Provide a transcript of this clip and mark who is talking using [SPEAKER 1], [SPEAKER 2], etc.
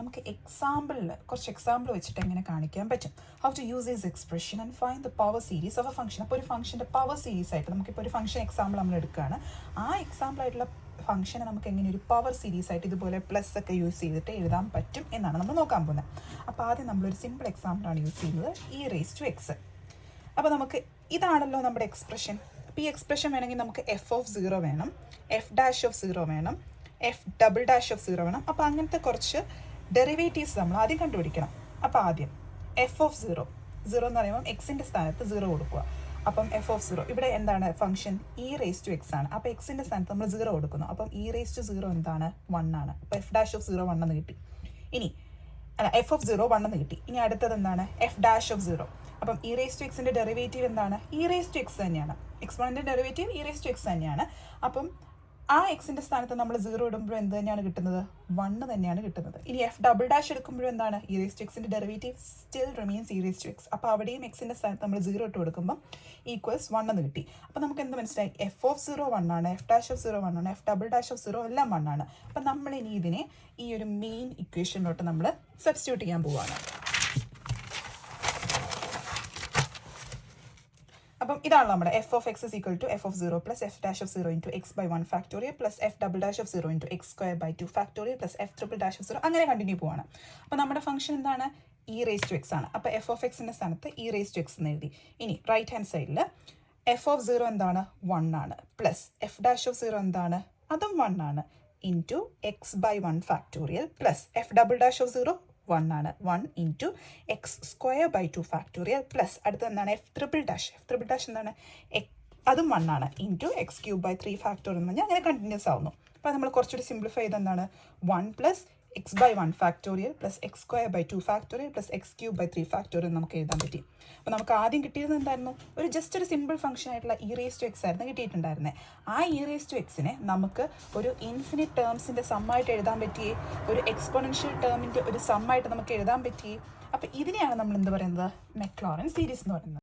[SPEAKER 1] നമുക്ക് കുറച്ച് എക്സാമ്പിൾ വെച്ചിട്ട് എങ്ങനെ കാണിക്കാൻ പറ്റും. How to use this expression and find the power series of a function. അപ്പോൾ ഒരു ഫംഗ്ഷൻ്റെ പവർ സീരീസ് ആയിട്ട് നമുക്കിപ്പോൾ ഒരു ഫംഗ്ഷൻ എക്സാമ്പിൾ നമ്മൾ എടുക്കുകയാണ്. ആ എക്സാമ്പിൾ ആയിട്ടുള്ള ഫംഗ്ഷനെ നമുക്ക് എങ്ങനെ ഒരു പവർ സീരീസ് ആയിട്ട് ഇതുപോലെ പ്ലസ് ഒക്കെ യൂസ് ചെയ്തിട്ട് എഴുതാൻ പറ്റും എന്നാണ് നമ്മൾ നോക്കാൻ പോകുന്നത്. അപ്പോൾ ആദ്യം നമ്മളൊരു സിമ്പിൾ എക്സാമ്പിളാണ് യൂസ് ചെയ്യുന്നത്, e⁻x. അപ്പോൾ നമുക്ക് ഇതാണല്ലോ നമ്മുടെ എക്സ്പ്രഷൻ. അപ്പോൾ ഈ എക്സ്പ്രഷൻ വേണമെങ്കിൽ നമുക്ക് f(0) വേണം, f'(0) വേണം, f'(0) വേണം. അപ്പോൾ അങ്ങനത്തെ കുറച്ച് ഡെറിവേറ്റീവ്സ് നമ്മൾ ആദ്യം കണ്ടുപിടിക്കണം. അപ്പോൾ ആദ്യം f(0) എന്ന് പറയുമ്പോൾ എക്സിൻ്റെ സ്ഥാനത്ത് 0 കൊടുക്കുക. അപ്പം f(0) ഇവിടെ എന്താണ് ഫംഗ്ഷൻ e⁻x ആണ്. അപ്പോൾ എക്സിൻ്റെ സ്ഥാനത്ത് നമ്മൾ 0 കൊടുക്കുന്നു. അപ്പം e⁻0 എന്താണ് 1 ആണ്. അപ്പോൾ f'(0) 1 എന്ന് കിട്ടി. ഇനി f(0) 1 എന്ന് കിട്ടി. ഇനി അടുത്തത് എന്താണ് f'(0). അപ്പം e⁻xൻ്റെ ഡെറിവേറ്റീവ് എന്താണ് e⁻x തന്നെയാണ്. എക്സ്പോണൻ്റ് ഡെറിവേറ്റീവ് e⁻x തന്നെയാണ്. അപ്പം ആ എക്സിൻ്റെ സ്ഥാനത്ത് നമ്മൾ 0 ഇടുമ്പോഴും എന്ത് തന്നെയാണ് കിട്ടുന്നത്, 1 തന്നെയാണ് കിട്ടുന്നത്. ഇനി f'' എടുക്കുമ്പോഴും എന്താണ് e⁻xൻ്റെ ഡെറിവേറ്റീവ് സ്റ്റിൽ റിമെയിൻസ് e⁻x. അപ്പോൾ അവിടെയും എക്സിൻ്റെ സ്ഥാനത്ത് നമ്മൾ 0 ഇട്ട് കൊടുക്കുമ്പോൾ =1 എന്ന് കിട്ടി. അപ്പോൾ നമുക്ക് എന്ത് മനസ്സിലായി, f(0) 1 ആണ്, f'(0) 1 ആണ്, f''(0) എല്ലാം 1 ആണ്. അപ്പം നമ്മൾ ഇനി ഇതിനെ ഈ ഒരു മെയിൻ ഇക്വേഷനിലോട്ട് നമ്മൾ സബ്സ്റ്റിറ്റ്യൂട്ട് ചെയ്യാൻ പോവുകയാണ്. അപ്പം ഇതാണ് നമ്മുടെ f(x) = f(0) + f'(0) × x/1 factorial plus f''(0) × x² 2 factorial plus f''(0) അങ്ങനെ കണ്ടിന്യൂ പോവാണ്. അപ്പോൾ നമ്മുടെ ഫംഗ്ഷൻ എന്താണ് e⁻x ആണ്. അപ്പോൾ f(x)ൻ്റെ സ്ഥാനത്ത് e⁻x എന്ന് എഴുതി. ഇനി റൈറ്റ് ഹാൻഡ് സൈഡിൽ f(0) എന്താണ് 1 ആണ്, പ്ലസ് f'(0) എന്താണ് അതും 1 ആണ്, into x/1 factorial plus f''(0) 1 ആണ്, 1 ഇൻറ്റു x² 2 ഫാക്ടോറിയൽ പ്ലസ് അടുത്ത എന്താണ് f''(f'' എന്താണ് അതും 1 ആണ്, ഇൻറ്റു x³ 3 ഫാക്ടോറിയൽ എന്ന് പറഞ്ഞാൽ അങ്ങനെ കണ്ടിന്യൂസ് ആവുന്നു. അപ്പോൾ നമ്മൾ കുറച്ചുകൂടി സിംപ്ലിഫൈ ചെയ്ത് എന്താണ് 1 plus x/1 factorial plus x² 2 factorial plus x³ 3 factorial നമുക്ക് എഴുതാൻ പറ്റി. അപ്പോൾ നമുക്ക് ആദ്യം കിട്ടിയത് എന്തായിരുന്നു, ജസ്റ്റ് ഒരു സിമ്പിൾ ഫംഗ്ഷൻ ആയിട്ടുള്ള e⁻x ആയിരുന്നു കിട്ടിയിട്ടുണ്ടായിരുന്നത്. ആ e⁻xനെ നമുക്ക് ഒരു ഇൻഫിനിറ്റ് ടേംസിൻ്റെ സമ്മായിട്ട് എഴുതാൻ പറ്റിയേ, ഒരു എക്സ്പോണൻഷ്യൽ ടേമിൻ്റെ ഒരു സമ്മായിട്ട് നമുക്ക് എഴുതാൻ പറ്റിയേ. അപ്പോൾ ഇതിനെയാണ് നമ്മൾ എന്ത് പറയുന്നത്, മെക്ലോറൻ സീരീസ് എന്ന് പറയുന്നത്.